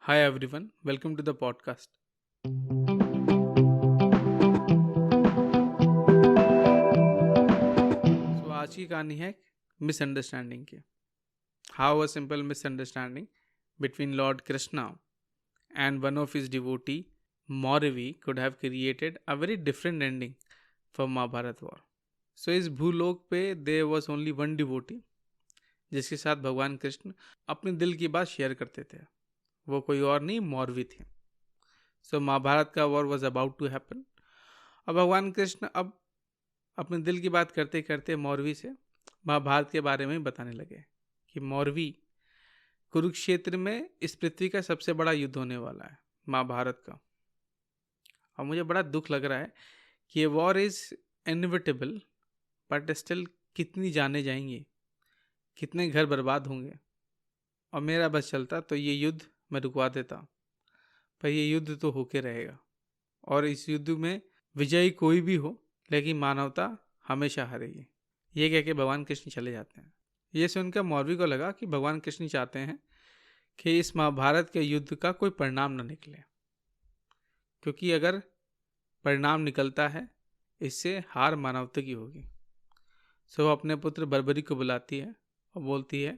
Hi everyone, welcome to the podcast. आज की कहानी है मिसअंडरस्टैंडिंग की. How a simple misunderstanding between Lord Krishna and one of his devotee Mauravi could have created a very different ending for Mahabharat war. So इस भूलोक पे there was only one devotee जिसके साथ भगवान कृष्ण अपने दिल की बात शेयर करते थे. वो कोई और नहीं, मौरवी थे. सो महाभारत का war was about to happen. अब भगवान कृष्ण अब अपने दिल की बात करते करते मौरवी से महाभारत के बारे में ही बताने लगे कि मौरवी, कुरुक्षेत्र में इस पृथ्वी का सबसे बड़ा युद्ध होने वाला है, महाभारत का. और मुझे बड़ा दुख लग रहा है कि ये war is inevitable, but still कितनी जाने जाएंगी, कितने घर बर्बाद होंगे. और मेरा बस चलता तो ये युद्ध मैं रुकवा देता, पर ये युद्ध तो होके रहेगा. और इस युद्ध में विजयी कोई भी हो, लेकिन मानवता हमेशा हारेगी. ये कह के भगवान कृष्ण चले जाते हैं. ये सुनकर मौरवी को लगा कि भगवान कृष्ण चाहते हैं कि इस महाभारत के युद्ध का कोई परिणाम न निकले, क्योंकि अगर परिणाम निकलता है इससे हार मानवता की होगी. सो वो अपने पुत्र बर्बरिक को बुलाती है और बोलती है,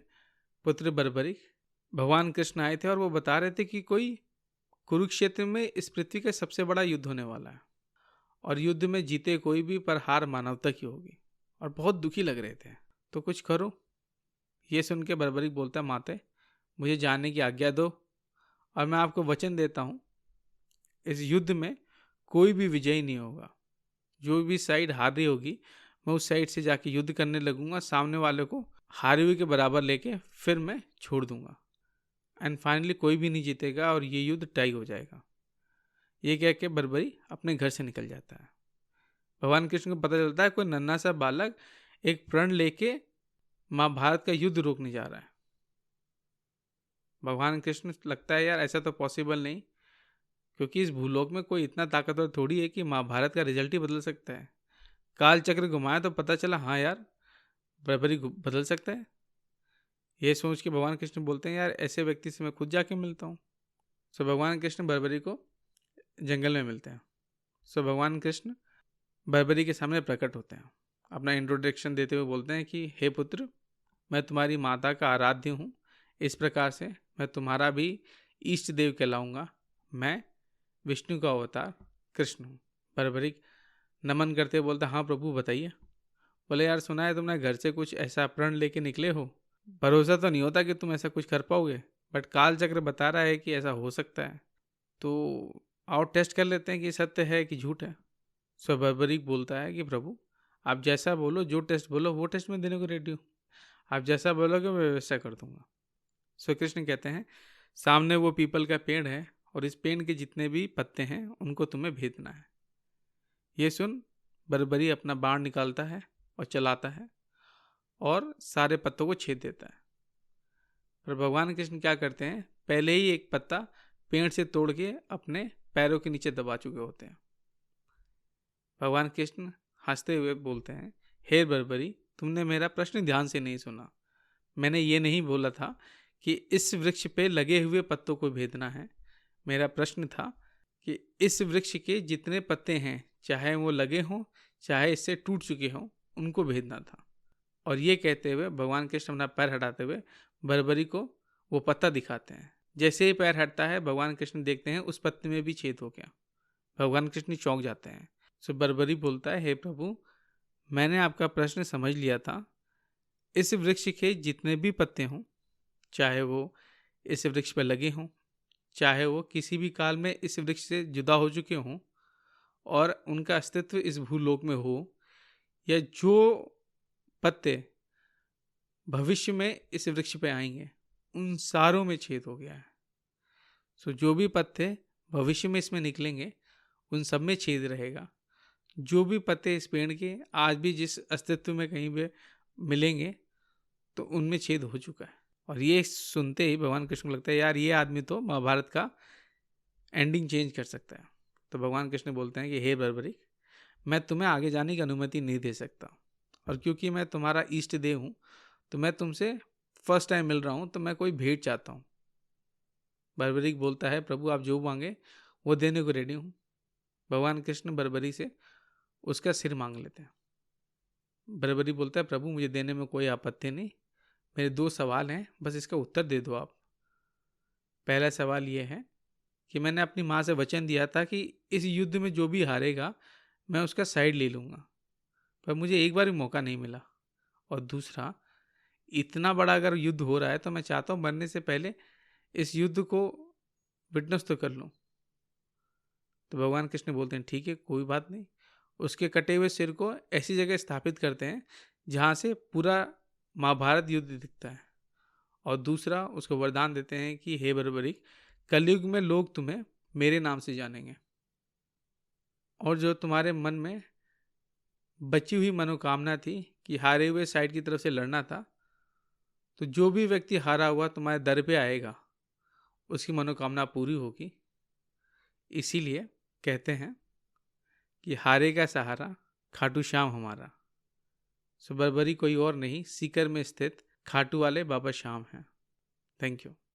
पुत्र बर्बरिक, भगवान कृष्ण आए थे और वो बता रहे थे कि कोई कुरुक्षेत्र में इस पृथ्वी का सबसे बड़ा युद्ध होने वाला है और युद्ध में जीते कोई भी, पर हार मानवता की होगी. और बहुत दुखी लग रहे थे. तो कुछ करो. ये सुन के बर्बरिक बोलता है, माते मुझे जाने की आज्ञा दो और मैं आपको वचन देता हूँ इस युद्ध में कोई भी विजयी नहीं होगा. जो भी साइड हार रही होगी मैं उस साइड से जाके युद्ध करने लगूंगा, सामने वाले को हारे हुए के बराबर लेके फिर मैं छोड़ दूंगा. एंड फाइनली कोई भी नहीं जीतेगा और ये युद्ध टाई हो जाएगा. ये कह के बर्बरी अपने घर से निकल जाता है. भगवान कृष्ण को पता चलता है कोई नन्हा सा बालक एक प्रण लेके महाभारत का युद्ध रोकने जा रहा है. भगवान कृष्ण लगता है यार ऐसा तो पॉसिबल नहीं, क्योंकि इस भूलोक में कोई इतना ताकतवर थोड़ी है कि महाभारत का रिजल्ट ही बदल सकता है. काल चक्र घुमाया तो पता चला हाँ यार बराबरी बदल सकता है. ये सोच के भगवान कृष्ण बोलते हैं, यार ऐसे व्यक्ति से मैं खुद जाके मिलता हूँ. सो भगवान कृष्ण बर्बरी को जंगल में मिलते हैं. सो भगवान कृष्ण बर्बरी के सामने प्रकट होते हैं. अपना इंट्रोडक्शन देते हुए बोलते हैं कि हे पुत्र, मैं तुम्हारी माता का आराध्य हूँ. इस प्रकार से मैं तुम्हारा भी इष्ट देव कहलाऊंगा. मैं विष्णु का अवतार कृष्ण हूँ. बर्बरिक नमन करते बोलता, हाँ प्रभु बताइए. बोले, यार सुना है तुमने घर से कुछ ऐसा प्रण लेके निकले हो. भरोसा तो नहीं होता कि तुम ऐसा कुछ कर पाओगे, बट काल चक्र बता रहा है कि ऐसा हो सकता है. तो आओ टेस्ट कर लेते हैं कि सत्य है कि झूठ है. सो बर्बरिक बोलता है कि प्रभु आप जैसा बोलो, जो टेस्ट बोलो वो टेस्ट में देने को रेडी हूँ. आप जैसा बोलोगे मैं वैसा कर दूंगा. सो कृष्ण कहते हैं, सामने वो पीपल का पेड़ है और इस पेड़ के जितने भी पत्ते हैं उनको तुम्हें भेदना है. ये सुन बर्बरी अपना बाण निकालता है और चलाता है और सारे पत्तों को छेद देता है. पर भगवान कृष्ण क्या करते हैं, पहले ही एक पत्ता पेड़ से तोड़ के अपने पैरों के नीचे दबा चुके होते हैं. भगवान कृष्ण हंसते हुए बोलते हैं, हे बर्बरी, तुमने मेरा प्रश्न ध्यान से नहीं सुना. मैंने ये नहीं बोला था कि इस वृक्ष पे लगे हुए पत्तों को भेदना है. मेरा प्रश्न था कि इस वृक्ष के जितने पत्ते हैं, चाहे वो लगे हों चाहे इससे टूट चुके हों, उनको भेदना था. और ये कहते हुए भगवान कृष्ण अपना पैर हटाते हुए बर्बरी को वो पत्ता दिखाते हैं. जैसे ही पैर हटता है भगवान कृष्ण देखते हैं उस पत्ते में भी छेद हो गया. भगवान कृष्ण चौंक जाते हैं. सो बर्बरी बोलता है, हे प्रभु, मैंने आपका प्रश्न समझ लिया था. इस वृक्ष के जितने भी पत्ते हों, चाहे वो इस वृक्ष पर लगे हों, चाहे वो किसी भी काल में इस वृक्ष से जुदा हो चुके हों और उनका अस्तित्व इस भूलोक में हो, या जो पत्ते भविष्य में इस वृक्ष पे आएंगे, उन सारों में छेद हो गया है. सो जो भी पत्ते भविष्य में इसमें निकलेंगे उन सब में छेद रहेगा. जो भी पत्ते इस पेड़ के आज भी जिस अस्तित्व में कहीं पे मिलेंगे तो उनमें छेद हो चुका है. और ये सुनते ही भगवान कृष्ण को लगता है, यार ये आदमी तो महाभारत का एंडिंग चेंज कर सकता है. तो भगवान कृष्ण बोलते हैं कि हे बर्बरी, मैं तुम्हें आगे जाने की अनुमति नहीं दे सकता. और क्योंकि मैं तुम्हारा इष्ट देव हूँ तो मैं तुमसे फर्स्ट टाइम मिल रहा हूँ, तो मैं कोई भेंट चाहता हूँ. बर्बरीक बोलता है, प्रभु आप जो मांगे वो देने को रेडी हूँ। भगवान कृष्ण बर्बरी से उसका सिर मांग लेते हैं। बर्बरी बोलता है, प्रभु मुझे देने में कोई आपत्ति नहीं, मेरे 2 सवाल हैं, बस इसका उत्तर दे दो आप। पहला सवाल ये है कि मैंने अपनी माँ से वचन दिया था कि इस युद्ध में जो भी हारेगा मैं उसका साइड ले लूँगा, पर मुझे एक बार भी मौका नहीं मिला। और दूसरा, इतना बड़ा अगर युद्ध हो रहा है तो मैं चाहता हूँ मरने से पहले इस युद्ध को विटनेस तो कर लूँ। तो भगवान कृष्ण बोलते हैं, ठीक है कोई बात नहीं। उसके कटे हुए सिर को ऐसी जगह स्थापित करते हैं जहाँ से पूरा महाभारत युद्ध दिखता है। और दूसरा, उसको वरदान देते हैं कि हे बर्बरीक, कलयुग में लोग तुम्हें मेरे नाम से जानेंगे, और जो तुम्हारे मन में बची हुई मनोकामना थी कि हारे हुए साइड की तरफ से लड़ना था, तो जो भी व्यक्ति हारा हुआ तुम्हारे दर पे आएगा उसकी मनोकामना पूरी होगी। इसीलिए कहते हैं कि हारे का सहारा खाटू श्याम हमारा। सो बर्बरी कोई और नहीं, सीकर में स्थित खाटू वाले बाबा श्याम हैं। Thank you.